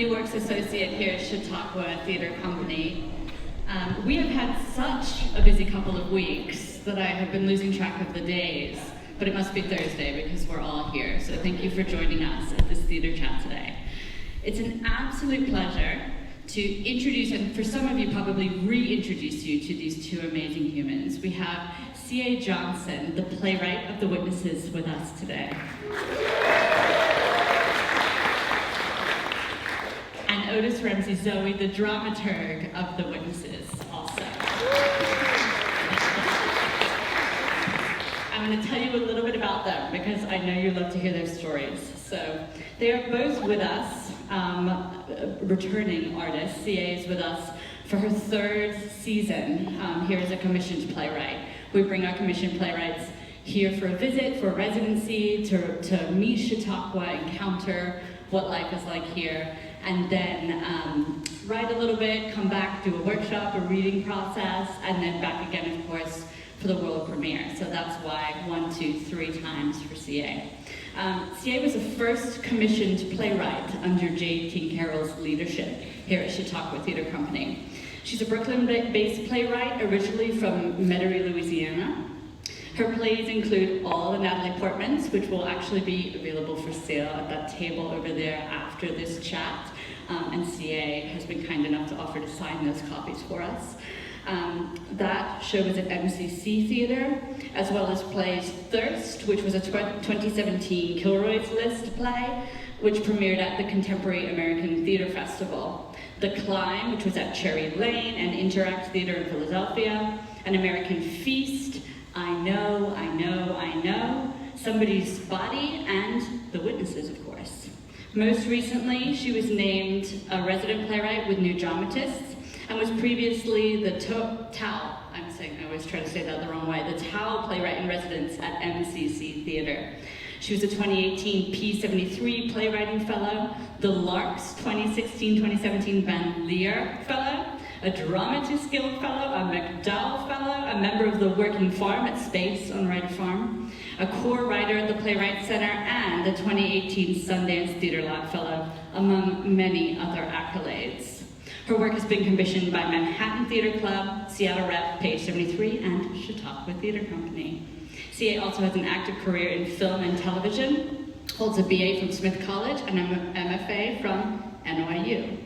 New Works Associate here at Chautauqua Theatre Company. We have had such a busy couple of weeks that I have been losing track of the days, but it must be Thursday because we're all here, so thank you for joining us at this theatre chat today. It's an absolute pleasure to introduce, and for some of you probably reintroduce you to these two amazing humans. We have C.A. Johnson, the playwright of The Witnesses, with us today. And Otis Ramsey Zoe, the dramaturg of The Witnesses, also. I'm going to tell you a little bit about them because I know you love to hear their stories. So they are both with us, returning artists. C.A. is with us for her third season here as a commissioned playwright. We bring our commissioned playwrights here for a visit, for a residency, to meet Chautauqua, encounter what life is like here, and then write a little bit, come back, do a workshop, a reading process, and then back again, of course, for the world premiere. So that's why 1, 2, 3 times for C.A. C.A. was the first commissioned playwright under J. King Carroll's leadership here at Chautauqua Theatre Company. She's a Brooklyn-based playwright, originally from Metairie, Louisiana. Her plays include all the Natalie Portmans, which will actually be available for sale at that table over there after this chat. And C.A. has been kind enough to offer to sign those copies for us. That show was at MCC Theatre, as well as plays Thirst, which was a 2017 Kilroy's List play, which premiered at the Contemporary American Theatre Festival. The Climb, which was at Cherry Lane and Interact Theatre in Philadelphia. An American Feast, I Know, I Know, I Know, Somebody's Body, and The Witnesses, of course. Most recently, she was named a resident playwright with New Dramatists, and was previously the Tao, I always try to say that the wrong way, the Tao playwright in residence at MCC Theatre. She was a 2018 P73 playwriting fellow, the Larks 2016-2017 Van Leer fellow, a Dramatist Guild fellow, a MacDowell fellow, a member of the Working Farm at Space on Writer Farm, a core writer at the Playwright Center, and a 2018 Sundance Theatre Lab fellow, among many other accolades. Her work has been commissioned by Manhattan Theatre Club, Seattle Rep, Page 73, and Chautauqua Theatre Company. C.A. also has an active career in film and television, holds a BA from Smith College and an MFA from NYU.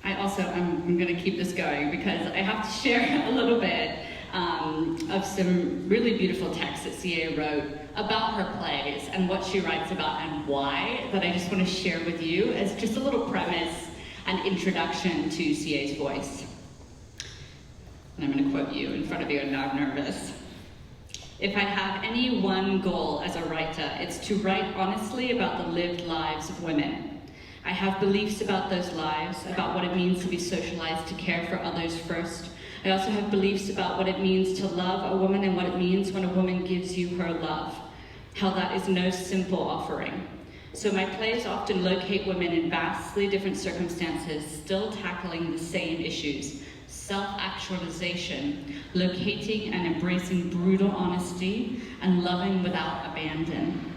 I'm going to keep this going because I have to share a little bit of some really beautiful texts that C.A. wrote about her plays and what she writes about and why, that I just want to share with you as just a little premise and introduction to C.A.'s voice. And I'm going to quote you in front of you, and now I'm nervous. If I have any one goal as a writer, it's to write honestly about the lived lives of women. I have beliefs about those lives, about what it means to be socialized to care for others first. I also have beliefs about what it means to love a woman and what it means when a woman gives you her love, how that is no simple offering. So my plays often locate women in vastly different circumstances, still tackling the same issues: self-actualization, locating and embracing brutal honesty, and loving without abandon.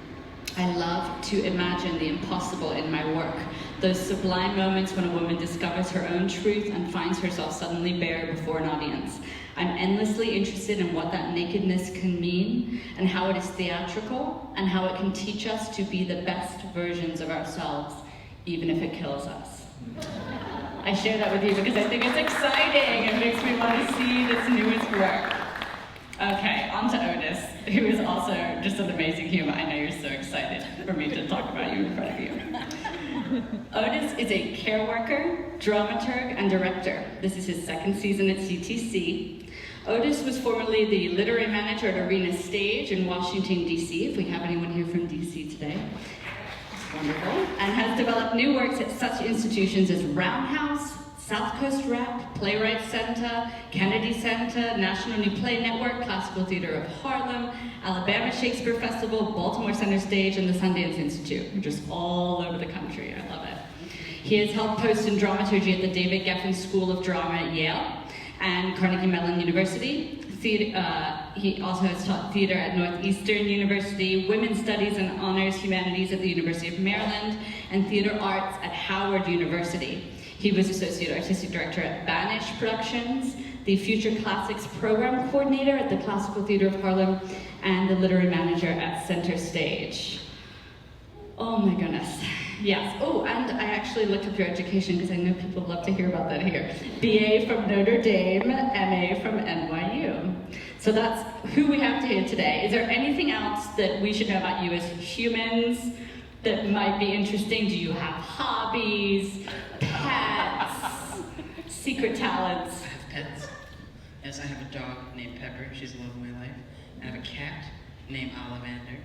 I love to imagine the impossible in my work, those sublime moments when a woman discovers her own truth and finds herself suddenly bare before an audience. I'm endlessly interested in what that nakedness can mean, and how it is theatrical, and how it can teach us to be the best versions of ourselves, even if it kills us. I share that with you because I think it's exciting. It makes me want to see this newest work. Okay, on to Otis, who is also just an amazing human. I know you're so excited for me to talk about you in front of you. Otis is a care worker, dramaturg, and director. This is his second season at CTC. Otis was formerly the literary manager at Arena Stage in Washington, D.C., if we have anyone here from D.C. today. Wonderful. And has developed new works at such institutions as Roundhouse, South Coast Rep, Playwright Center, Kennedy Center, National New Play Network, Classical Theater of Harlem, Alabama Shakespeare Festival, Baltimore Center Stage, and the Sundance Institute. We're just all over the country. I love it. He has held posts in dramaturgy at the David Geffen School of Drama at Yale and Carnegie Mellon University, He also has taught theater at Northeastern University, Women's Studies and Honors Humanities at the University of Maryland, and Theater Arts at Howard University. He was Associate Artistic Director at Banish Productions, the Future Classics Program Coordinator at the Classical Theater of Harlem, and the Literary Manager at Center Stage. Oh my goodness. Yes. Oh, and I actually looked up your education because I know people love to hear about that here. BA from Notre Dame, MA from NYU. So that's who we have here today. Is there anything else that we should know about you as humans that might be interesting? Do you have hobbies, pets, secret talents? I have pets. Yes, I have a dog named Pepper. She's the love of my life. I have a cat named Ollivander.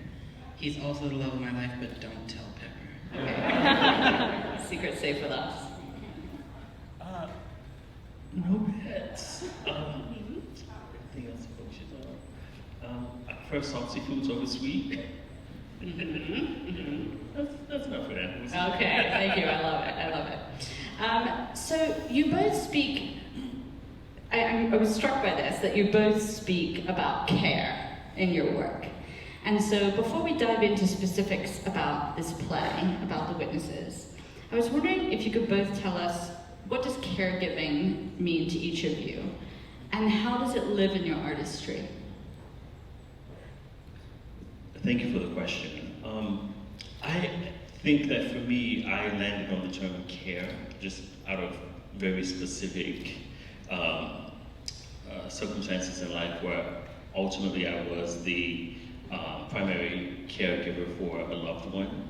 He's also the love of my life, but don't tell Pepper. Okay. Secret safe with us. No pets. Anything else we should know? First off, seafood's over sweet. That's enough for that. Okay, thank you. I love it. I love it. So you both speak. I was struck by this, that you both speak about care in your work. And so before we dive into specifics about this play, about the witnesses, I was wondering if you could both tell us, what does caregiving mean to each of you? And how does it live in your artistry? Thank you for the question. I think that for me, I landed on the term care just out of very specific circumstances in life where ultimately I was the primary caregiver for a loved one.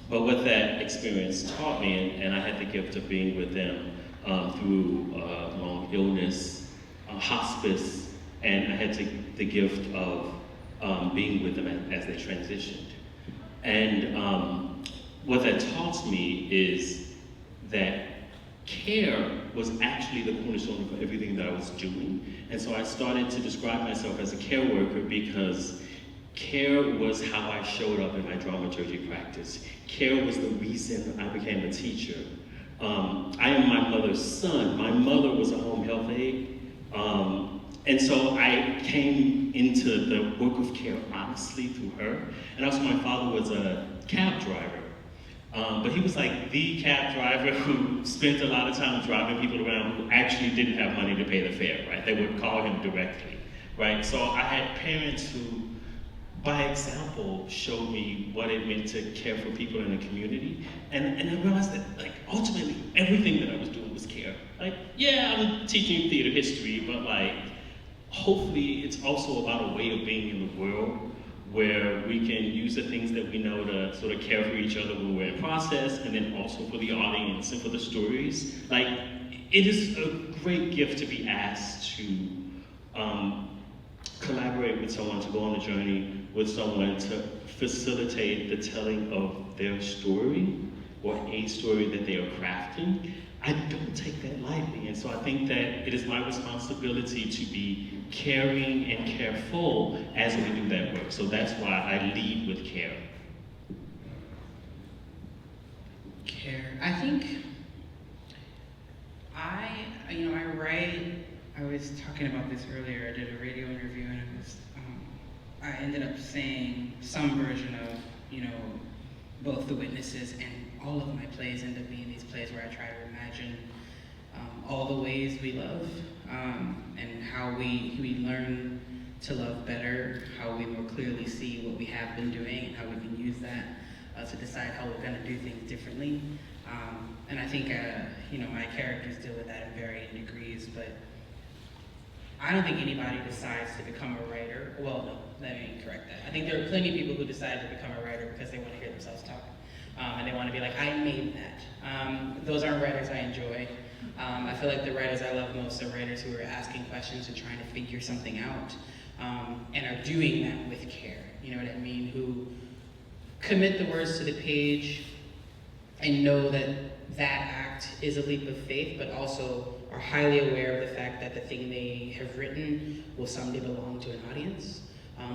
But what that experience taught me, and I had the gift of being with them through long illness, hospice, and I had the gift of being with them as they transitioned. And what that taught me is that care was actually the cornerstone of everything that I was doing. And so I started to describe myself as a care worker because care was how I showed up in my dramaturgy practice. Care was the reason I became a teacher. I am my mother's son. My mother was a home health aide. And so I came into the work of care honestly through her. And also my father was a cab driver. But he was like the cab driver who spent a lot of time driving people around who actually didn't have money to pay the fare, right? They would call him directly, right? So I had parents who, by example, showed me what it meant to care for people in the community. And I realized that, like, ultimately, everything that I was doing was care. Like, yeah, I'm teaching theater history, but like, hopefully it's also about a way of being in the world where we can use the things that we know to sort of care for each other when we're in process, and then also for the audience and for the stories. Like, it is a great gift to be asked to collaborate with someone, to go on a journey with someone, to facilitate the telling of their story, or a story that they are crafting. I don't take that lightly, and so I think that it is my responsibility to be caring and careful as we do that work. So that's why I lead with care. Care. I think I write. I was talking about this earlier. I did a radio interview, and I ended up saying some version of, both the witnesses and all of my plays end up being these plays where I try to imagine all the ways we love, and how we learn to love better, how we more clearly see what we have been doing, and how we can use that to decide how we're going to do things differently. And I think my characters deal with that in varying degrees, but I don't think anybody decides to become a writer. Well, no, let me correct that. I think there are plenty of people who decide to become a writer because they want to hear themselves talk. And they want to be like, I made that. Those aren't writers I enjoy. I feel like the writers I love most are writers who are asking questions and trying to figure something out, and are doing that with care. You know what I mean? Who commit the words to the page and know that that act is a leap of faith, but also are highly aware of the fact that the thing they have written will someday belong to an audience,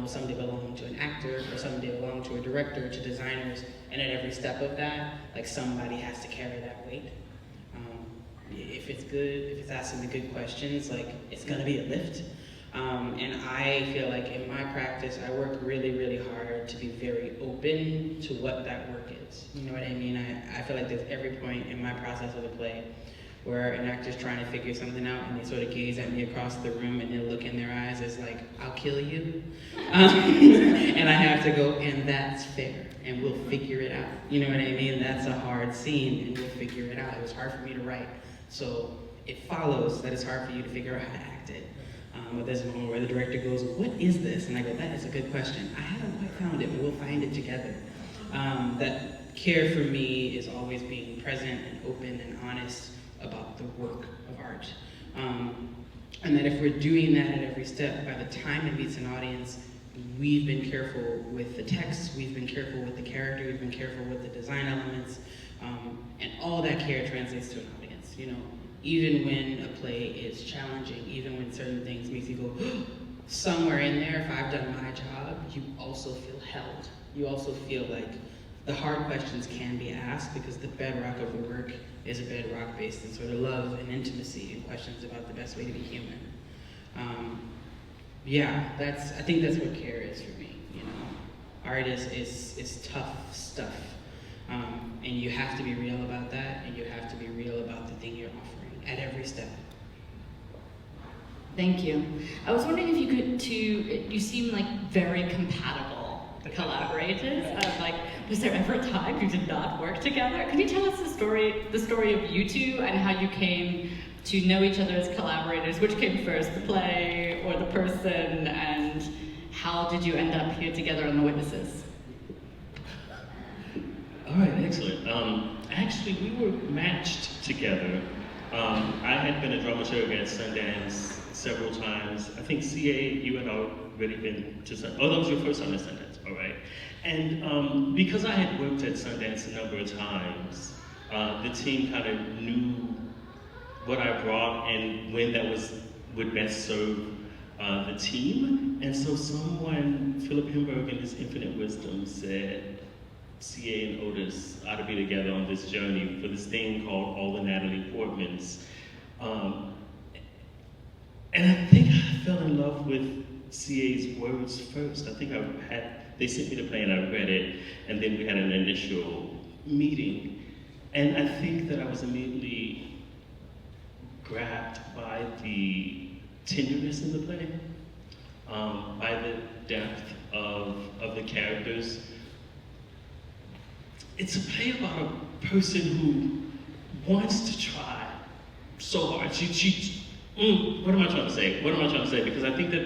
will someday belong to an actor, or someday belong to a director, to designers, and at every step of that, like, somebody has to carry that weight. If it's good, if it's asking the good questions, like, it's gonna be a lift. And I feel like in my practice, I work really, really hard to be very open to what that work is. You know what I mean? I feel like there's every point in my process of the play where an actor's trying to figure something out and they sort of gaze at me across the room and they'll look in their eyes as like, I'll kill you. And I have to go, and that's fair, and we'll figure it out. You know what I mean? That's a hard scene, and we'll figure it out. It was hard for me to write. So it follows that it's hard for you to figure out how to act it. But there's a moment where the director goes, what is this? And I go, that is a good question. I haven't quite found it, but we'll find it together. That care for me is always being present and open and honest about the work of art. And that if we're doing that at every step, by the time it meets an audience, we've been careful with the text, we've been careful with the character, we've been careful with the design elements, and all that care translates to an audience. You know, even when a play is challenging, even when certain things make you go, somewhere in there, if I've done my job, you also feel held. You also feel like the hard questions can be asked because the bedrock of the work is a bedrock based in sort of love and intimacy and questions about the best way to be human. Yeah, I think that's what care is for me, you know. Art is tough stuff. And you have to be real about that, and you have to be real about the thing you're offering at every step. Thank you. I was wondering if you could, you seem like very compatible collaborators. Like, was there ever a time you did not work together? Could you tell us the story of you two and how you came to know each other as collaborators? Which came first, the play or the person, and how did you end up here together on The Witnesses? All right, excellent. Actually, we were matched together. I had been a dramaturg at Sundance several times. I think CA, you had already been to Sundance. Oh, that was your first time at Sundance, all right. And because I had worked at Sundance a number of times, the team kind of knew what I brought and when that would best serve the team. And so someone, Philip Himberg in his infinite wisdom, said, CA and Otis ought to be together on this journey for this thing called All the Natalie Portmans. And I think I fell in love with CA's words first. I think they sent me the play and I read it, and then we had an initial meeting. And I think that I was immediately grabbed by the tenderness in the play, by the depth of the characters. It's a play about a person who wants to try so hard. What am I trying to say? What am I trying to say? Because I think that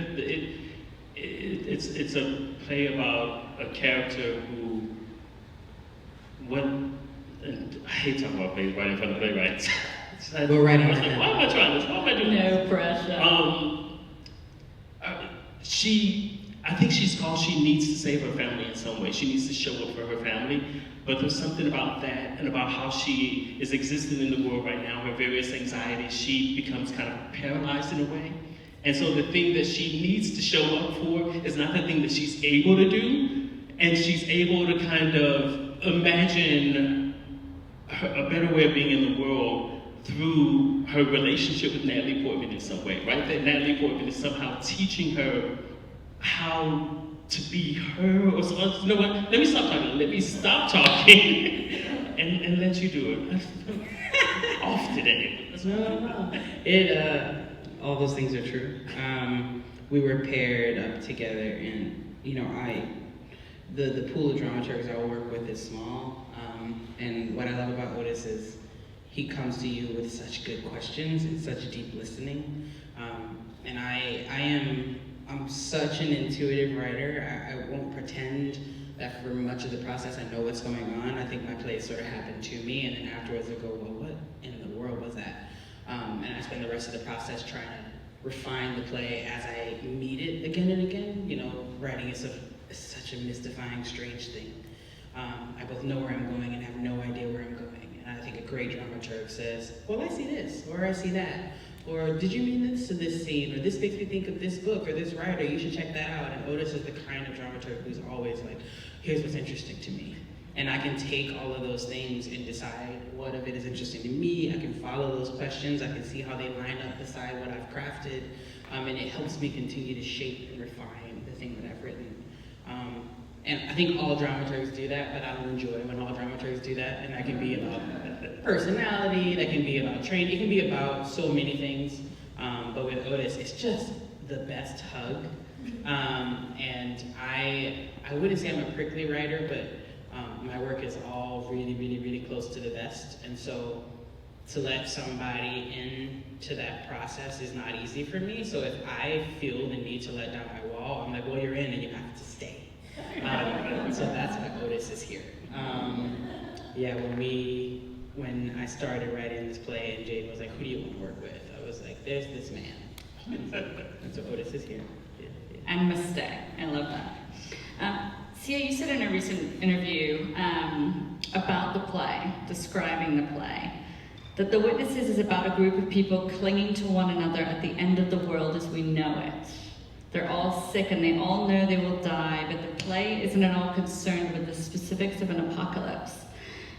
it's a play about a character who, and I hate talking about plays right in front of playwrights. We're writing I was like, why am I trying this? Why am I doing this? No pressure. I think she's called, she needs to save her family in some way. She needs to show up for her family. But there's something about that and about how she is existing in the world right now, her various anxieties, she becomes kind of paralyzed in a way. And so the thing that she needs to show up for is not the thing that she's able to do. And she's able to kind of imagine a better way of being in the world through her relationship with Natalie Portman in some way, right? That Natalie Portman is somehow teaching her how to be her, or so. You know what? Let me stop talking. Let me stop talking, and let you do it. Off today. No. All those things are true. We were paired up together, and you know, the pool of dramaturgs I work with is small. And what I love about Otis is he comes to you with such good questions and such deep listening. And I'm such an intuitive writer. I won't pretend that for much of the process I know what's going on. I think my plays sort of happen to me, and then afterwards I go, well, what in the world was that? And I spend the rest of the process trying to refine the play as I meet it again and again. You know, writing is such a mystifying, strange thing. I both know where I'm going and have no idea where I'm going. And I think a great dramaturg says, well, I see this, or I see that. Or did you mean this to this scene? Or this makes me think of this book or this writer, you should check that out. And Otis is the kind of dramaturg who's always like, here's what's interesting to me. And I can take all of those things and decide what of it is interesting to me. I can follow those questions. I can see how they line up beside what I've crafted. and it helps me continue to shape and refine the thing that I've written. And I think all dramaturgs do that, but I don't enjoy when all dramaturgs do that, and that can be about personality, that can be about training, it can be about so many things, but with Otis, it's just the best hug. And I wouldn't say I'm a prickly writer, but my work is all really, really, really close to the vest, and so to let somebody into that process is not easy for me. So if I feel the need to let down my wall, I'm like, well, you're in and you have to stay. So that's why Otis is here. Yeah, when I started writing this play and Jade was like, who do you want to work with? I was like, there's this man. And so Otis is here. Yeah. And must stay. I love that. Sia, you said in a recent interview about the play, describing the play, that The Witnesses is about a group of people clinging to one another at the end of the world as we know it. They're all sick and they all know they will die, but the play isn't at all concerned with the specifics of an apocalypse.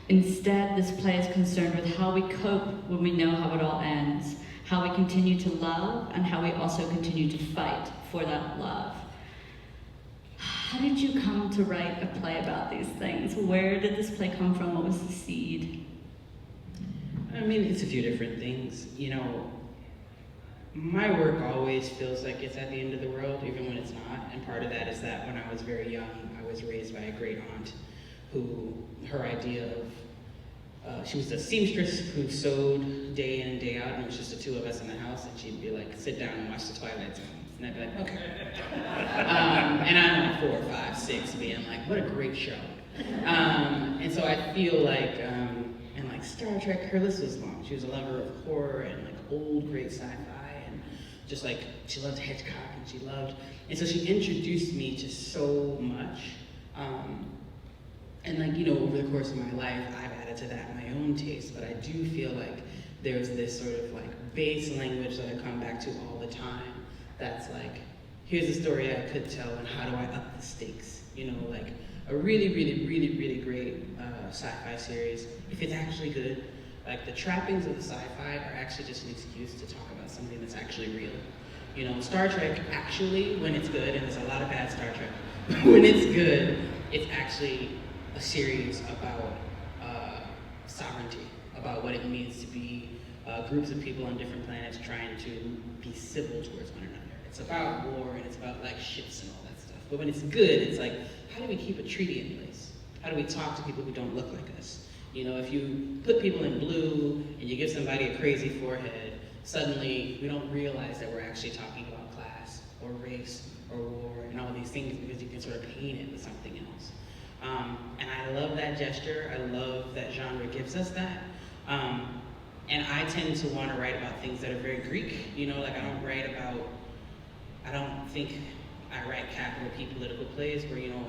Instead, this play is concerned with how we cope when we know how it all ends, how we continue to love, and how we also continue to fight for that love. How did you come to write a play about these things? Where did this play come from? What was the seed? I mean, it's a few different things. You know, my work always feels like it's at the end of the world, even when it's not. And part of that is that when I was very young, I was raised by a great aunt who, her idea of, she was a seamstress who sewed day in and day out, and it was just the two of us in the house, and she'd be like, sit down and watch the Twilight Zone. And I'd be like, okay. And I'm like 4, 5, 6, being like, what a great show. And so I feel like, and like Star Trek, her list was long. She was a lover of horror and like old great sci-fi, and just like, she loved Hitchcock, and so she introduced me to so much. And like, you know, over the course of my life, I've added to that my own taste, but I do feel like there's this sort of like base language that I come back to all the time that's like, here's a story I could tell and how do I up the stakes? You know, like a really, really, really, really great sci-fi series, if it's actually good, like the trappings of the sci-fi are actually just an excuse to talk about something that's actually real. You know, Star Trek actually, when it's good, and there's a lot of bad Star Trek, when it's good, it's actually a series about sovereignty, about what it means to be groups of people on different planets trying to be civil towards one another. It's about war and it's about like ships and all that stuff. But when it's good, it's like, how do we keep a treaty in place? How do we talk to people who don't look like us? You know, if you put people in blue and you give somebody a crazy forehead, suddenly we don't realize that we're actually talking about class or race or war and all these things because you can sort of paint it with something else. And I love that gesture. I love that genre gives us that. And I tend to want to write about things that are very Greek. You know, like I don't think I write capital P political plays where, you know,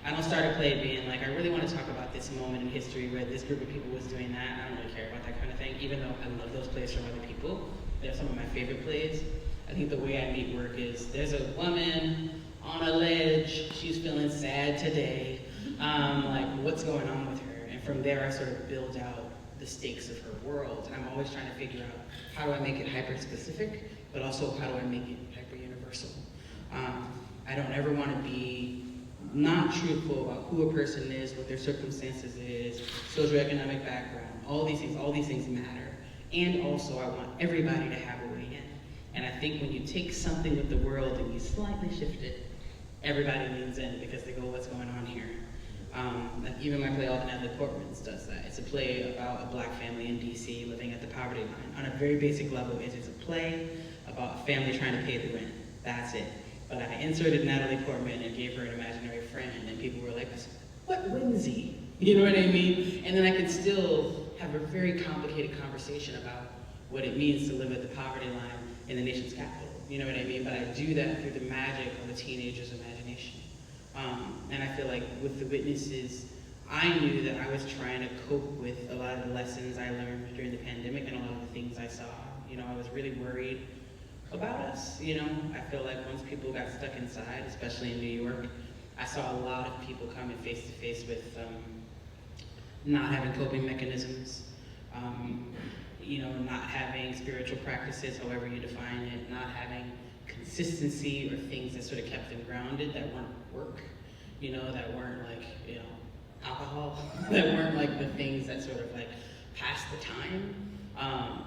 I don't start a play being like, I really want to talk about this moment in history where this group of people was doing that. I don't really care about that kind of thing, even though I love those plays from other people. They're some of my favorite plays. I think the way I meet work is, there's a woman on a ledge, she's feeling sad today. Like, what's going on with her? And from there, I sort of build out the stakes of her world. And I'm always trying to figure out, how do I make it hyper-specific, but also how do I make it hyper-universal? I don't ever want to be not truthful about who a person is, what their circumstances is, socioeconomic background, all these things matter. And also, I want everybody to have a way in. And I think when you take something of the world and you slightly shift it, everybody leans in because they go, what's going on here? Like even my play, All the Natalie Portmans, does that. It's a play about a black family in DC living at the poverty line. On a very basic level, it's a play about a family trying to pay the rent. That's it. But I inserted Natalie Portman and gave her an imaginary friend, and people were like, what whimsy? You know what I mean? And then I could still have a very complicated conversation about what it means to live at the poverty line in the nation's capital. You know what I mean? But I do that through the magic of a teenager's imagination. And I feel like with The Witnesses, I knew that I was trying to cope with a lot of the lessons I learned during the pandemic and a lot of the things I saw. You know, I was really worried about us, you know? I feel like once people got stuck inside, especially in New York, I saw a lot of people coming face to face with not having coping mechanisms, not having spiritual practices, however you define it, not having consistency or things that sort of kept them grounded that weren't work, that weren't like, alcohol, that weren't like the things that sort of like pass the time,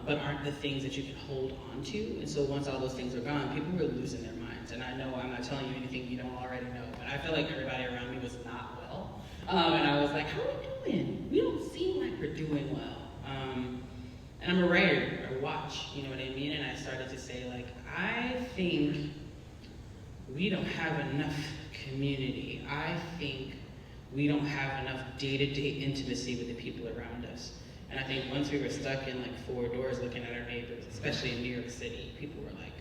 but aren't the things that you can hold on to. And so once all those things are gone, people were losing their minds. And I know I'm not telling you anything you don't already know, but I feel like everybody around me was not well. And I was like, how are we doing? We don't seem like we're doing well. And I'm a writer, I watch, you know what I mean? And I started to say, like, I think we don't have enough community. I think we don't have enough day-to-day intimacy with the people around us. And I think once we were stuck in like four doors looking at our neighbors, especially in New York City, people were like,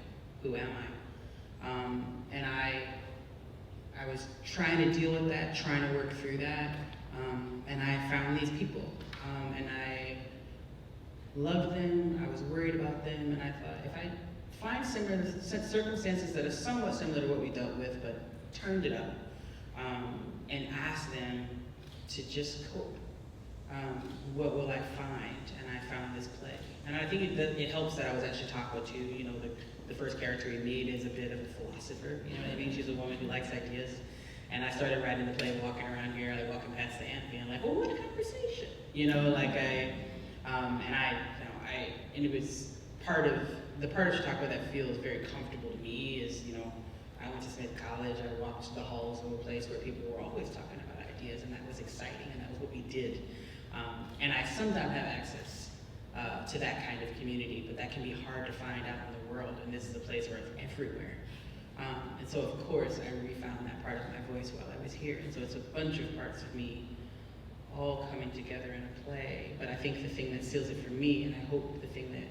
who am I? And I was trying to deal with that, trying to work through that, and I found these people, and I loved them, I was worried about them, and I thought, if I find similar circumstances that are somewhat similar to what we dealt with, but turned it up, and asked them to just cope, what will I find? And I found this play. And I think it helps that I was at Chautauqua too. The first character we meet is a bit of a philosopher, you know what I mean? She's a woman who likes ideas. And I started writing the play walking around here, like walking past the ant, being like, well, what a conversation? And it was the part of Chautauqua that feels very comfortable to me is, I went to Smith College, I walked the halls of a place where people were always talking about ideas, and that was exciting, and that was what we did. And I sometimes have access to that kind of community, but that can be hard to find out in the world, and this is a place where it's everywhere. And so, of course, I refound that part of my voice while I was here, and so it's a bunch of parts of me all coming together in a play. But I think the thing that seals it for me, and I hope the thing that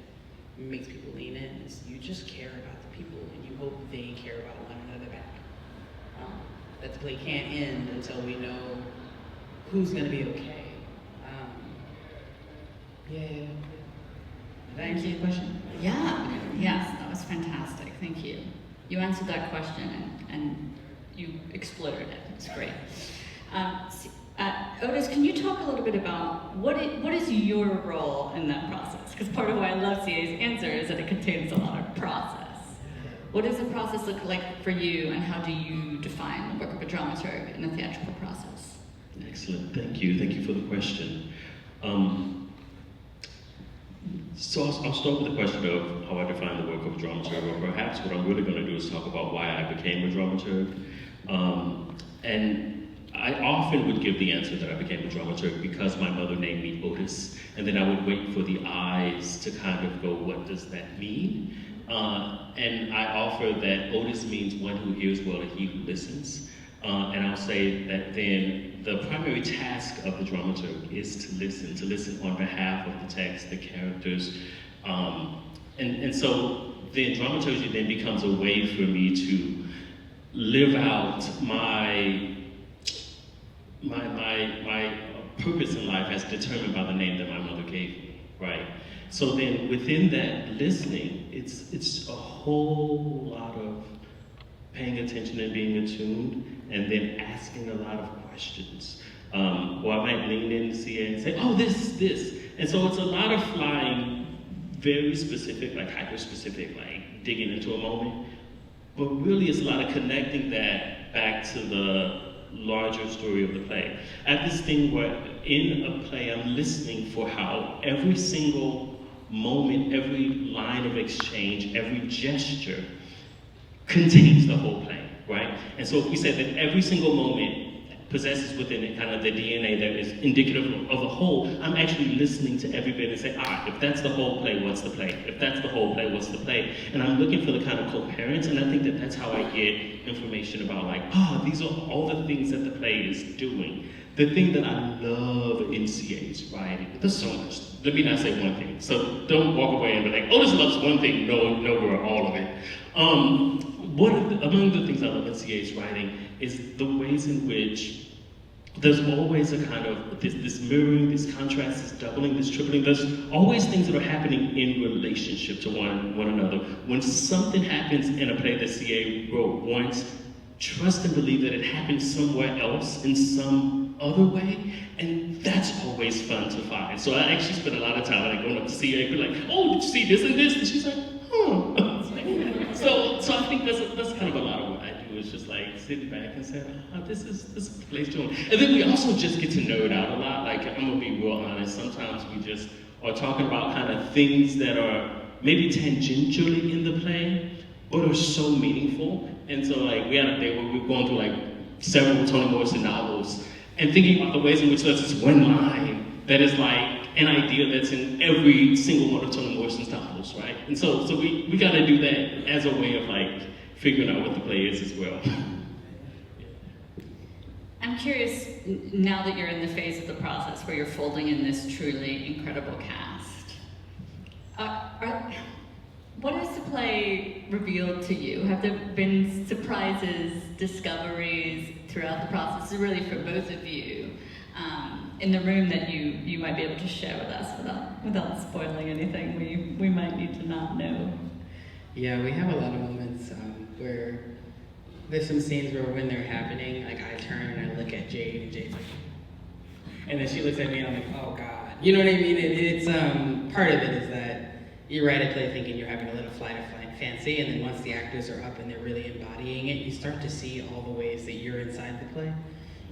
makes people lean in, is you just care about the people, and you hope they care about one another back. That the play can't end until we know who's going to be okay. Did I answer your question? Yeah, yes, that was fantastic. Thank you. You answered that question and you exploded it. It's great. Otis, can you talk a little bit about what is your role in that process? Because part of why I love CA's answer is that it contains a lot of process. What does the process look like for you, and how do you define the work of a dramaturg in the theatrical process? Excellent, thank you. Thank you for the question. So I'll start with the question of how I define the work of a dramaturg, or perhaps what I'm really going to do is talk about why I became a dramaturg. And I often would give the answer that I became a dramaturg because my mother named me Otis, and then I would wait for the eyes to kind of go, what does that mean? And I offer that Otis means one who hears well and he who listens. And I'll say that then the primary task of the dramaturg is to listen on behalf of the text, the characters. And so then dramaturgy then becomes a way for me to live out my purpose in life as determined by the name that my mother gave me, right? So then within that listening, it's a whole lot of paying attention and being attuned, and then asking a lot of questions. Or I might lean in to CA and say, oh, this. And so it's a lot of flying very specific, like hyper-specific, like digging into a moment. But really it's a lot of connecting that back to the larger story of the play. I have this thing where in a play I'm listening for how every single moment, every line of exchange, every gesture contains the whole play, right? And so if we say that every single moment possesses within it kind of the DNA that is indicative of a whole, I'm actually listening to every bit and say, if that's the whole play, what's the play? If that's the whole play, what's the play? And I'm looking for the kind of coherence, and I think that that's how I get information about like, these are all the things that the play is doing. The thing that I love in CA's writing, there's so much. Let me not say one thing. So don't walk away and be like, Otis loves one thing. No, we're all of it. Among the things I love in CA's writing is the ways in which there's always a kind of this mirroring, this contrast, this doubling, this tripling. There's always things that are happening in relationship to one another. When something happens in a play that CA wrote once, trust and believe that it happened somewhere else in some other way, and that's always fun to find. So I actually spend a lot of time like going up to see her and be like, oh, did you see this and this? And she's like, huh. So I think that's kind of a lot of what I do, is just like sitting back and saying, oh, this is the place to. And then we also just get to nerd out a lot. Like, I'm gonna be real honest, sometimes we just are talking about kind of things that are maybe tangentially in the play, but are so meaningful. And so like we had a day where we were going through like several Toni Morrison novels and thinking about the ways in which there's this one line that is like an idea that's in every single one of Toni Morrison's novels, right? And so we got to do that as a way of like figuring out what the play is as well. I'm curious, now that you're in the phase of the process where you're folding in this truly incredible cast, what has the play revealed to you? Have there been surprises, discoveries throughout the process, really for both of you, in the room that you might be able to share with us without spoiling anything we might need to not know? Yeah, we have a lot of moments where there's some scenes where when they're happening, like I turn and I look at Jade, and Jade's like, and then she looks at me and I'm like, oh God. You know what I mean? It's part of it is that you write a play thinking you're having a little flight of fancy, and then once the actors are up and they're really embodying it, you start to see all the ways that you're inside the play.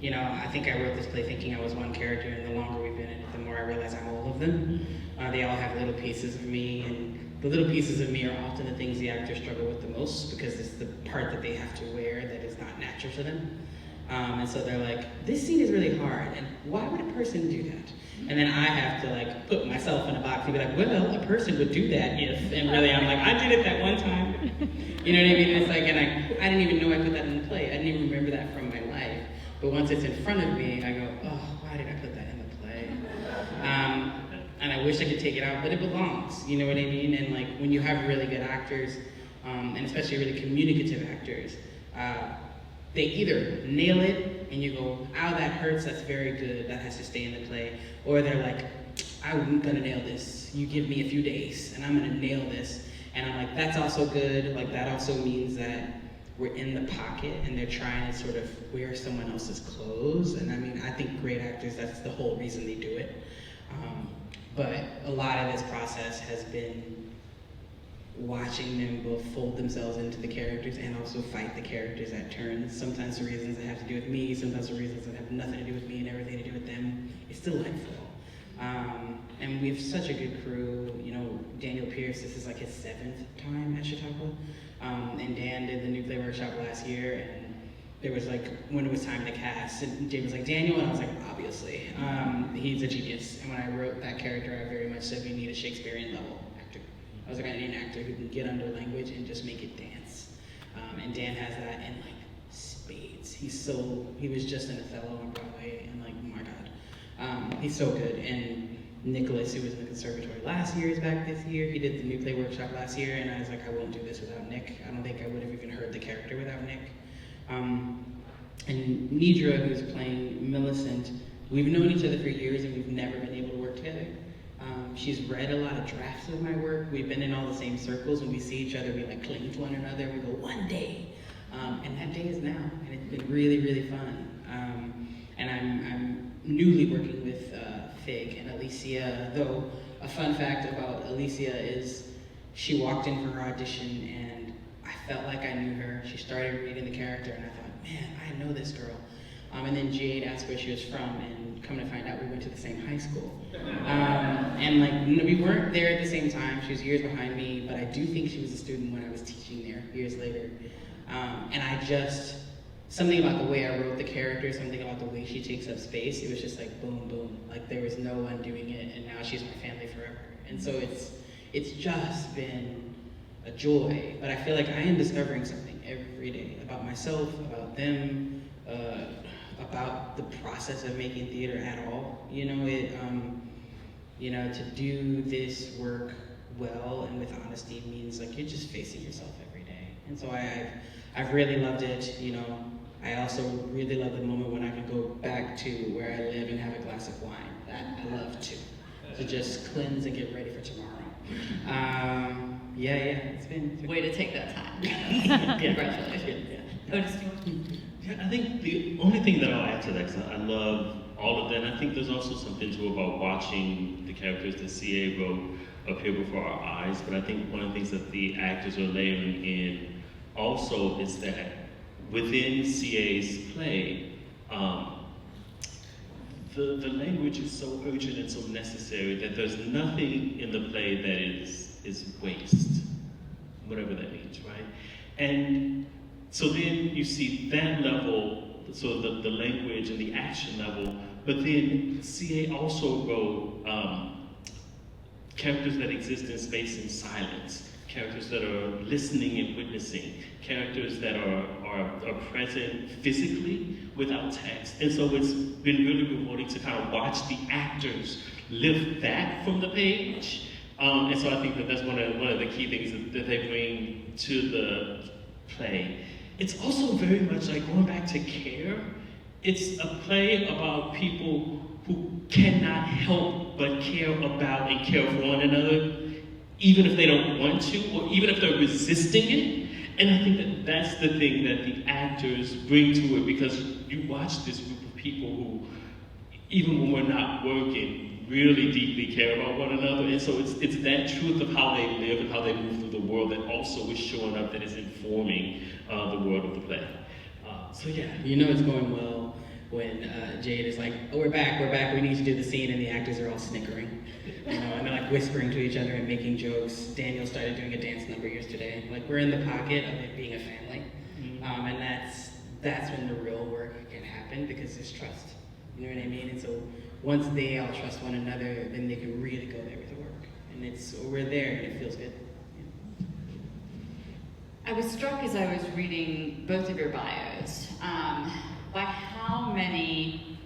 You know, I think I wrote this play thinking I was one character, and the longer we've been in it, the more I realize I'm all of them. They all have little pieces of me, and the little pieces of me are often the things the actors struggle with the most, because it's the part that they have to wear that is not natural to them. And so they're like, this scene is really hard, and why would a person do that? And then I have to like put myself in a box and be like, well, a person would do that if, and really I'm like, I did it that one time. You know what I mean? And it's like, and I didn't even know I put that in the play. I didn't even remember that from my life. But once it's in front of me, I go, oh, why did I put that in the play? And I wish I could take it out, but it belongs. You know what I mean? And like when you have really good actors, and especially really communicative actors, they either nail it and you go, ow, that hurts, that's very good, that has to stay in the play. Or they're like, I'm gonna nail this. You give me a few days and I'm gonna nail this. And I'm like, that's also good. Like that also means that we're in the pocket and they're trying to sort of wear someone else's clothes. And I mean, I think great actors, that's the whole reason they do it. But a lot of this process has been watching them both fold themselves into the characters and also fight the characters at turns. Sometimes for reasons that have to do with me, sometimes for reasons that have nothing to do with me and everything to do with them. It's delightful. And we have such a good crew. You know, Daniel Pierce, this is like his 7th time at Chautauqua. And Dan did the new play workshop last year, and there was like, when it was time to cast, and Jay was like, Daniel, and I was like, obviously. He's a genius. And when I wrote that character, I very much said we need a Shakespearean level actor. I was like, I need an actor who can get under language and just make it dance. And Dan has that in like spades. He was just in Othello on Broadway, and like, oh my God. He's so good. And Nicholas, who was in the conservatory last year, is back this year. He did the new play workshop last year, and I was like, I won't do this without Nick. I don't think I would have even heard the character without Nick. And Nidra, who's playing Millicent, we've known each other for years and we've never been able to work together. She's read a lot of drafts of my work. We've been in all the same circles. When we see each other, we like cling to one another. We go, one day. And that day is now. And it's been really, really fun. And I'm newly working with Fig and Alicia, though a fun fact about Alicia is she walked in for her audition and I felt like I knew her. She started reading the character and I thought, man, I know this girl. And then Jade asked where she was from, and come to find out we went to the same high school. And like, we weren't there at the same time. She was years behind me, but I do think she was a student when I was teaching there years later. And I just, something about the way I wrote the character, something about the way she takes up space, it was just like boom, boom. Like there was no undoing it, and now she's my family forever. And so it's just been a joy, but I feel like I am discovering something every day about myself, about them, about the process of making theater at all. You know, to do this work well and with honesty means like you're just facing yourself every day. And so I've really loved it. You know, I also really love the moment when I can go back to where I live and have a glass of wine. That I love too. To just cleanse and get ready for tomorrow. Yeah, it's been Way to take that time. Congratulations. Otis, do you want to? Yeah, I think the only thing that I'll add to that, because I love all of that. And I think there's also something too about watching the characters that CA wrote appear before our eyes. But I think one of the things that the actors are layering in also is that within CA's play, the language is so urgent and so necessary that there's nothing in the play that is waste, whatever that means, right? And so then you see that level, so the language and the action level, but then CA also wrote characters that exist in space and silence, characters that are listening and witnessing, characters that are present physically without text. And so it's been really rewarding to kind of watch the actors lift that from the page. And so I think that that's one of the key things that they bring to the play. It's also very much like going back to Care. It's a play about people who cannot help but care about and care for one another, even if they don't want to, or even if they're resisting it. And I think that that's the thing that the actors bring to it, because you watch this group of people who, even when we're not working, really deeply care about one another. And so it's that truth of how they live and how they move through the world that also is showing up, that is informing the world of the play. So yeah. You know it's going well when Jade is like, oh, we're back, we need to do the scene, and the actors are all snickering. You know, and they're like whispering to each other and making jokes. Daniel started doing a dance number yesterday. Like, we're in the pocket of it being a family. And that's when the real work can happen, because there's trust. You know what I mean? And so once they all trust one another, then they can really go there with the work. And we're there, and it feels good. I was struck as I was reading both of your bios by how many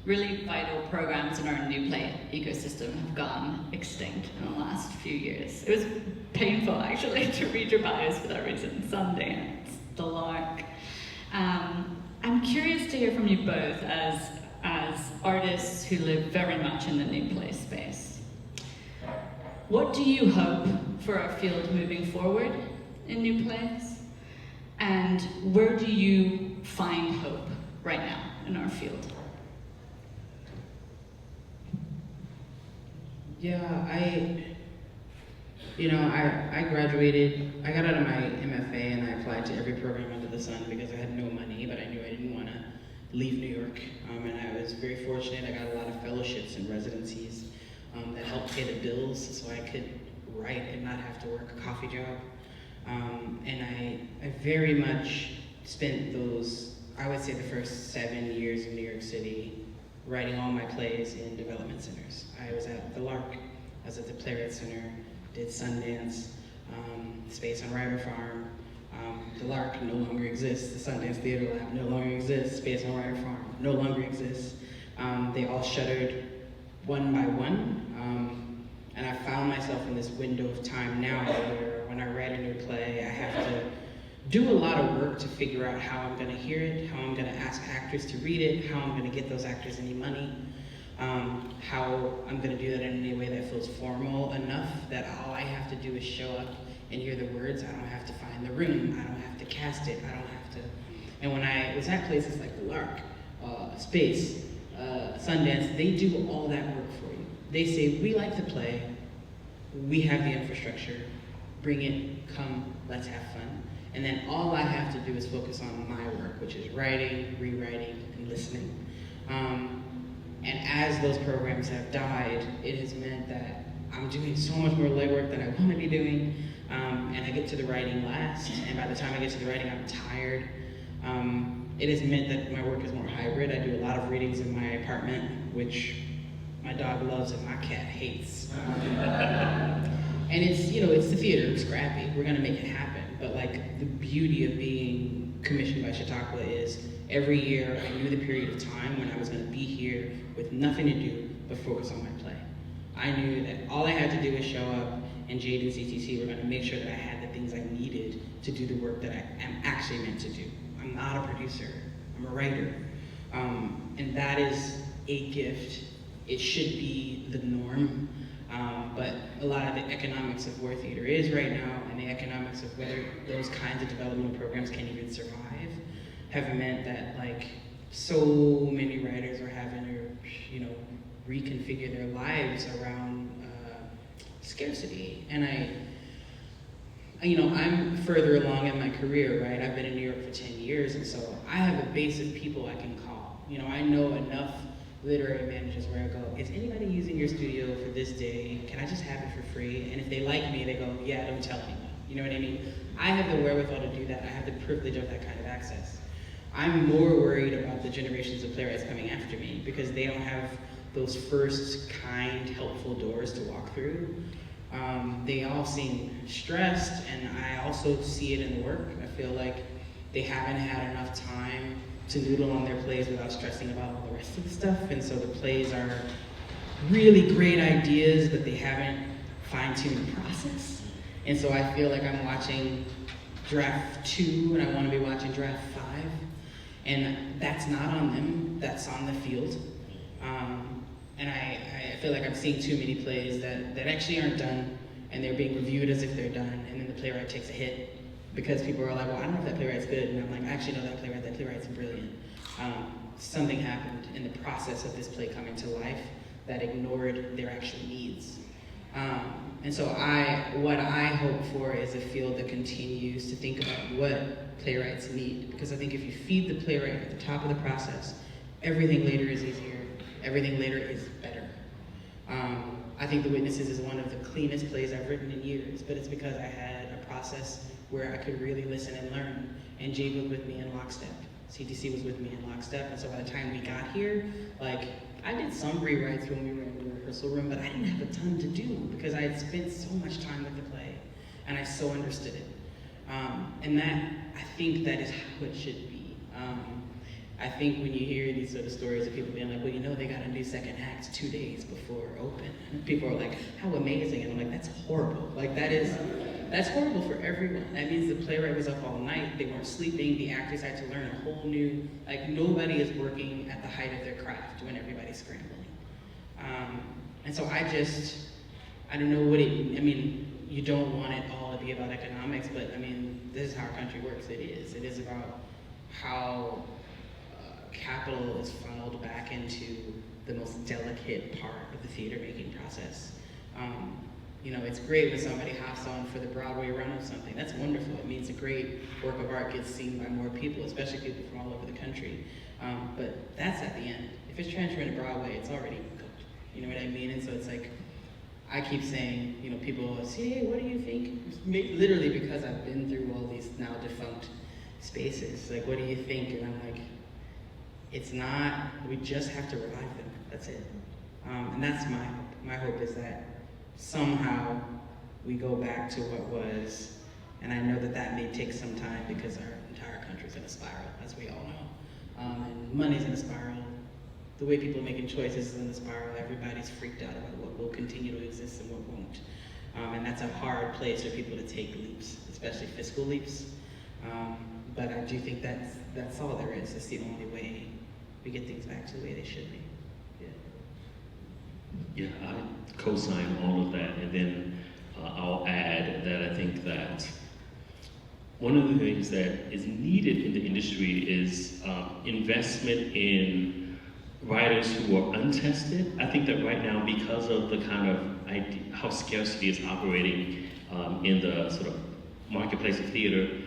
really vital programs in our new play ecosystem have gone extinct in the last few years. It was painful, actually, to read your bios for that reason. Sundance, The Lark. I'm curious to hear from you both as artists who live very much in the new play space. What do you hope for our field moving forward in new plays? And where do you find hope right now in our field? Yeah, I graduated, I got out of my MFA and I applied to every program under the sun because I had no money, but I knew I didn't want to leave New York. And I was very fortunate. I got a lot of fellowships and residencies that helped pay the bills so I could write and not have to work a coffee job. And I very much spent those, I would say the first 7 years in New York City writing all my plays in development centers. I was at the Lark, I was at the Playwright Center, did Sundance, Space on Ryder Farm. The Lark no longer exists, the Sundance Theater Lab no longer exists, Space on Ryder Farm no longer exists. They all shuttered one by one. And I found myself in this window of time now where when I write a new play, I have to do a lot of work to figure out how I'm gonna hear it, how I'm gonna ask actors to read it, how I'm gonna get those actors any money, how I'm gonna do that in a way that feels formal enough that all I have to do is show up and hear the words. I don't have to find the room, I don't have to cast it, I don't have to. And when I was at places like the Lark, Space, Sundance, they do all that work for you. They say, we like the play, we have the infrastructure, bring it, come, let's have fun. And then all I have to do is focus on my work, which is writing, rewriting, and listening. And as those programs have died, it has meant that I'm doing so much more legwork than I want to be doing. And I get to the writing last, and by the time I get to the writing, I'm tired. It has meant that my work is more hybrid. I do a lot of readings in my apartment, which my dog loves and my cat hates. And it's the theater, it's scrappy, we're gonna make it happen. But like, the beauty of being commissioned by Chat Aug is every year I knew the period of time when I was gonna be here with nothing to do but focus on my play. I knew that all I had to do was show up, and Jade and CTC were gonna make sure that I had the things I needed to do the work that I am actually meant to do. I'm not a producer, I'm a writer. And that is a gift. It should be the norm. But a lot of the economics of where theater is right now and the economics of whether those kinds of developmental programs can even survive have meant that, like, so many writers are having to, reconfigure their lives around scarcity. And I'm further along in my career, right? I've been in New York for 10 years, and so I have a base of people I can call. I know enough literary managers where I go, is anybody using your studio for this day? Can I just have it for free? And if they like me, they go, yeah, don't tell anyone. You know what I mean? I have the wherewithal to do that. I have the privilege of that kind of access. I'm more worried about the generations of playwrights coming after me because they don't have those first kind, helpful doors to walk through. They all seem stressed, and I also see it in the work. I feel like they haven't had enough time to noodle on their plays without stressing about all the rest of the stuff, and so the plays are really great ideas, but they haven't fine-tuned the process. And so I feel like I'm watching draft 2, and I want to be watching draft 5, and that's not on them, that's on the field. And I feel like I'm seeing too many plays that actually aren't done, and they're being reviewed as if they're done, and then the playwright takes a hit because people are like, well, I don't know if that playwright's good, and I'm like, I actually know that playwright's brilliant. Something happened in the process of this play coming to life that ignored their actual needs. And so what I hope for is a field that continues to think about what playwrights need, because I think if you feed the playwright at the top of the process, everything later is easier, everything later is better. I think The Witnesses is one of the cleanest plays I've written in years, but it's because I had a process where I could really listen and learn, and Jade was with me in lockstep. CTC was with me in lockstep, and so by the time we got here, I did some rewrites when we were in the rehearsal room, but I didn't have a ton to do because I had spent so much time with the play, and I so understood it. And I think that is how it should be. I think when you hear these sort of stories of people being like, well, they got to do second acts 2 days before open. And people are like, how amazing. And I'm like, that's horrible. That's horrible for everyone. That means the playwright was up all night, they weren't sleeping, the actors had to learn a whole new, nobody is working at the height of their craft when everybody's scrambling. And so I don't know you don't want it all to be about economics, but this is how our country works. It is about how capital is funneled back into the most delicate part of the theater making process. It's great when somebody hops on for the Broadway run of something. That's wonderful. It means a great work of art gets seen by more people, especially people from all over the country. But that's at the end. If it's transferring to Broadway, it's already cooked. You know what I mean? And so it's like, I keep saying, people say, hey, what do you think? Literally because I've been through all these now defunct spaces. Like, what do you think? And I'm like, it's not, we just have to revive them. That's it. And that's my hope is that somehow we go back to what was, and I know that may take some time because our entire country's in a spiral, as we all know. And money's in a spiral. The way people are making choices is in a spiral. Everybody's freaked out about what will continue to exist and what won't. And that's a hard place for people to take leaps, especially fiscal leaps. But I do think that's all there is. It's the only way we get things back to the way they should be. Yeah, I co-sign all of that, and then I'll add that I think that one of the things that is needed in the industry is investment in writers who are untested. I think that right now, because of the kind of how scarcity is operating in the sort of marketplace of theater,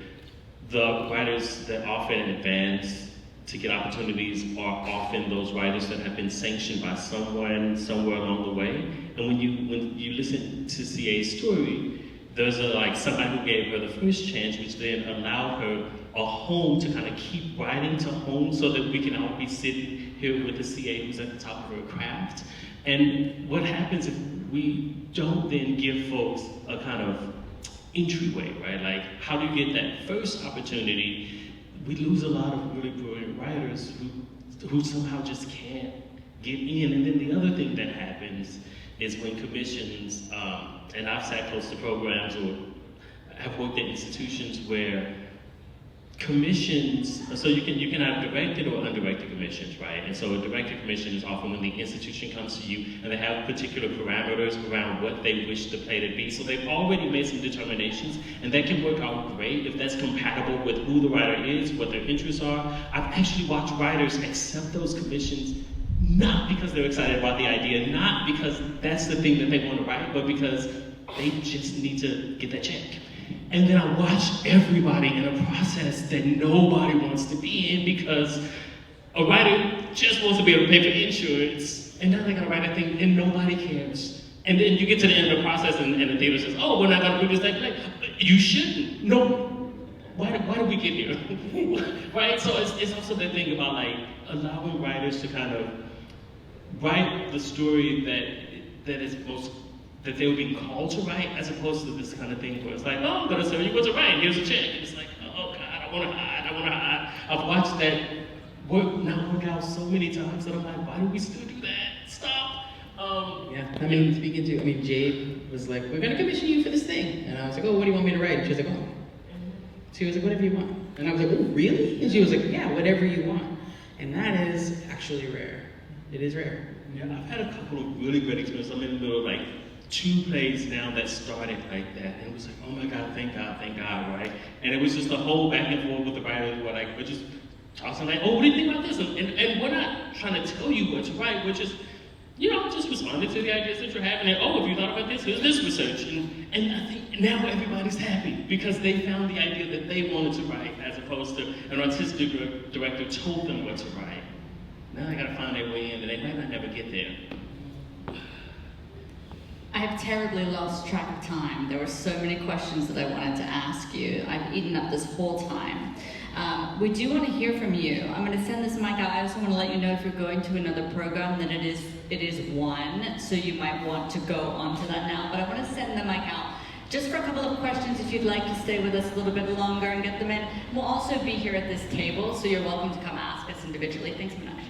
the writers that often advance to get opportunities are often those writers that have been sanctioned by someone somewhere along the way. And when you listen to CA's story, there's somebody who gave her the first chance, which then allowed her a home to kind of keep writing to home so that we can all be sitting here with the CA who's at the top of her craft. And what happens if we don't then give folks a kind of entryway, right? How do you get that first opportunity? We lose a lot of really brilliant writers who somehow just can't get in. And then the other thing that happens is when commissions, and I've sat close to programs or have worked at institutions where commissions, so you can have directed or undirected commissions, right? And so a directed commission is often when the institution comes to you and they have particular parameters around what they wish the play to be. So they've already made some determinations, and that can work out great if that's compatible with who the writer is, what their interests are. I've actually watched writers accept those commissions not because they're excited about the idea, not because that's the thing that they want to write, but because they just need to get that check. And then I watch everybody in a process that nobody wants to be in because a writer just wants to be able to pay for insurance, and now they gotta write a thing and nobody cares. And then you get to the end of the process and the theater says, oh, we're not gonna produce that play. You shouldn't. No. Why did we get here? Right? So it's also the thing about like allowing writers to kind of write the story that is most that they would be called to write, as opposed to this kind of thing where it's like, oh, I'm gonna tell you what to write, here's a check. And it's like, oh God, I wanna hide. I've watched that not work out so many times that I'm like, why do we still do that? Stop. Yeah, I mean, Jade was like, we're gonna commission you for this thing. And I was like, oh, what do you want me to write? And she was like, oh. She was like, whatever you want. And I was like, oh, really? And she was like, yeah, whatever you want. And that is actually rare. It is rare. Yeah, I've had a couple of really great experiences. I'm in the middle of like 2 plays now that started like that, and it was like, oh my God, thank God, right? And it was just a whole back and forth with the writers where like, we're just tossing like, oh, what do you think about this? And we're not trying to tell you what to write, we're just, just responding to the ideas that you're having, and oh, if you thought about this, here's this research. And I think now everybody's happy because they found the idea that they wanted to write, as opposed to an artistic director told them what to write. Now they gotta find their way in, and they might not never get there. I have terribly lost track of time. There were so many questions that I wanted to ask you. I've eaten up this whole time. We do want to hear from you. I'm going to send this mic out. I also want to let you know if you're going to another program that it is 1, so you might want to go onto that now. But I want to send the mic out just for a couple of questions if you'd like to stay with us a little bit longer and get them in. We'll also be here at this table, so you're welcome to come ask us individually. Thanks, Meenakshi.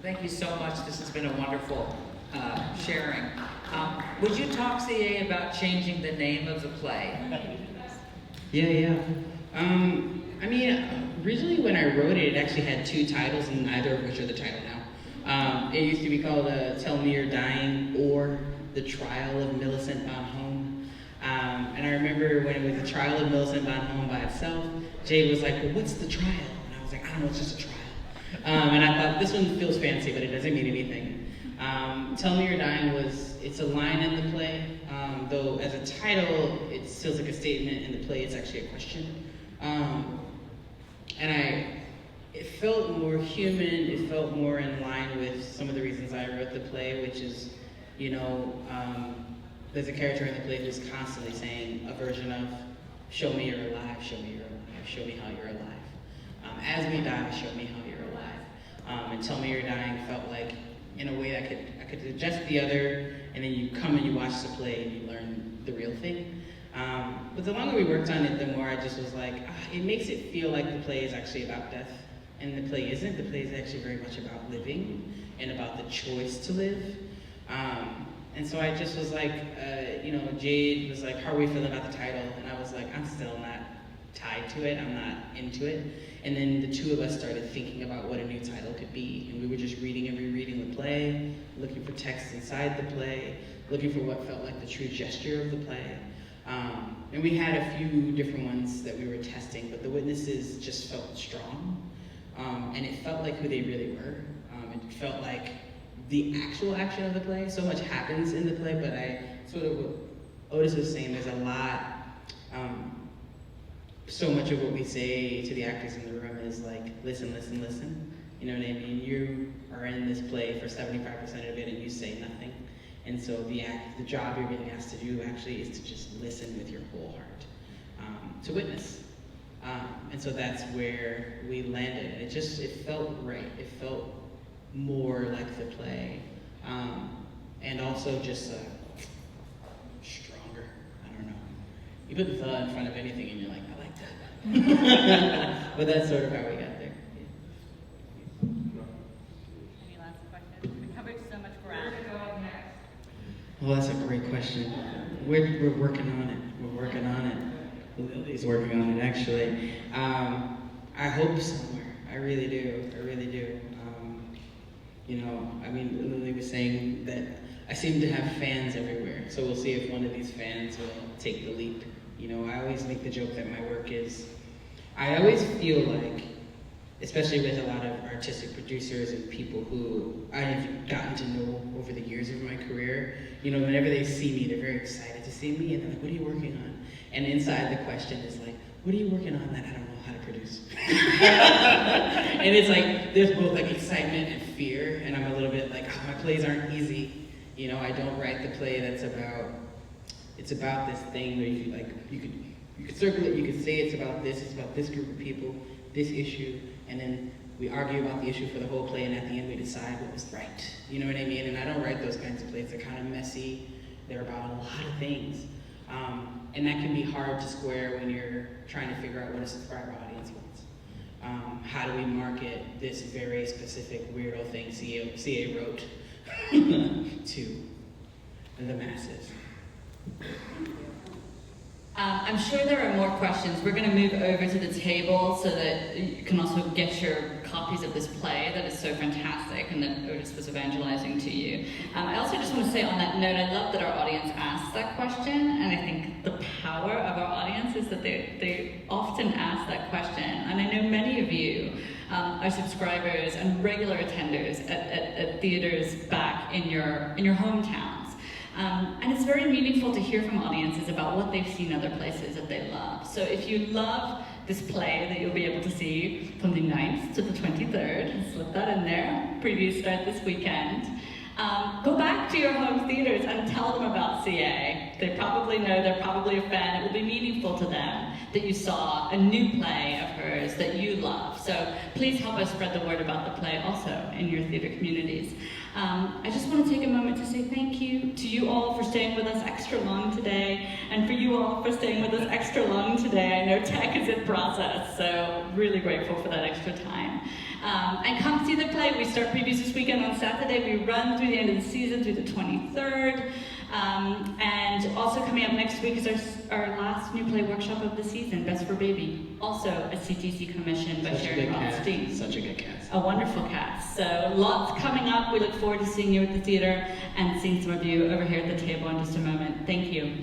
Thank you so much. This has been a wonderful sharing. Would you talk, CA, about changing the name of the play? Yeah. Originally when I wrote it, it actually had 2 titles, and neither of which are the title now. It used to be called Tell Me You're Dying, or The Trial of Millicent Van Home. And I remember when it was The Trial of Millicent Van Home by itself, Jade was like, well, what's the trial? And I was like, I don't know, it's just a trial. And I thought, this one feels fancy, but it doesn't mean anything. Tell Me You're Dying it's a line in the play, though as a title, it feels like a statement. In the play, it's actually a question. It felt more human, it felt more in line with some of the reasons I wrote the play, which is, there's a character in the play who's constantly saying a version of, show me you're alive, show me you're alive, show me how you're alive. As we die, show me how you're alive. And Tell Me You're Dying felt like, in a way, I could suggest the other, and then you come and you watch the play and you learn the real thing. But the longer we worked on it, the more I just was like, it makes it feel like the play is actually about death, and the play isn't. The play is actually very much about living and about the choice to live. And so I just was like, Jade was like, how are we feeling about the title? And I was like, I'm still not tied to it, I'm not into it. And then the 2 of us started thinking about what a new title could be. And we were just reading and rereading the play, looking for text inside the play, looking for what felt like the true gesture of the play. And we had a few different ones that we were testing, but the witnesses just felt strong. And it felt like who they really were. It felt like the actual action of the play. So much happens in the play, but what Otis was saying, there's a lot, so much of what we say to the actors in the room is like, listen, listen, listen. You know what I mean? You are in this play for 75% of it and you say nothing. And so the job you're being asked to do actually is to just listen with your whole heart, to witness. And so that's where we landed. It felt right. It felt more like the play. And also just stronger. I don't know. You put the in front of anything and you're like, I like that. But that's sort of how we got there. Any last questions? We covered so much ground. Well, that's a great question. we're working on it. We're working on it. Lily's working on it, actually. I hope somewhere. I really do. I really do. You know, I mean, Lily was saying that I seem to have fans everywhere. So we'll see if one of these fans will take the leap. You know, I always make the joke that my work is, I always feel like, especially with a lot of artistic producers and people who I've gotten to know over the years of my career, you know, whenever they see me, they're very excited to see me, and they're like, what are you working on? And inside the question is like, what are you working on that I don't know how to produce? And it's like, there's both like excitement and fear, and I'm a little bit like, oh, my plays aren't easy. You know, I don't write the play that's about, it's about this thing where you like, you could circle it, you could say it's about this group of people, this issue, and then we argue about the issue for the whole play, and at the end we decide what was right. You know what I mean? And I don't write those kinds of plays. They're kind of messy. They're about a lot of things. And that can be hard to square when you're trying to figure out what a subscriber audience wants. How do we market this very specific weirdo thing CA wrote to the masses? I'm sure there are more questions. We're going to move over to the table so that you can also get your copies of this play that is so fantastic and that Otis was evangelizing to you. I also just want to say on that note, I love that our audience asks that question, and I think the power of our audience is that they often ask that question. And I know many of you are subscribers and regular attenders at theaters back in your hometowns. And it's very meaningful to hear from audiences about what they've seen other places that they love. So if you love this play that you'll be able to see from the 9th to the 23rd, slip that in there, previews start this weekend, go back to your home theaters and tell them about CA. They probably know, they're probably a fan. It will be meaningful to them that you saw a new play of hers that you love. So please help us spread the word about the play also in your theater communities. I just want to take a moment to say thank you to you all for staying with us extra long today, and for you all for staying with us extra long today. I know tech is in process, so really grateful for that extra time. And come see the play. We start previews this weekend on Saturday. We run through the end of the season through the 23rd. And also coming up next week is our last new play workshop of the season, Best for Baby. Also a CTC commission by Sharon Rothstein. Such a good cast. A wonderful cast. So lots coming up. We look forward to seeing you at the theater and seeing some of you over here at the table in just a moment. Thank you.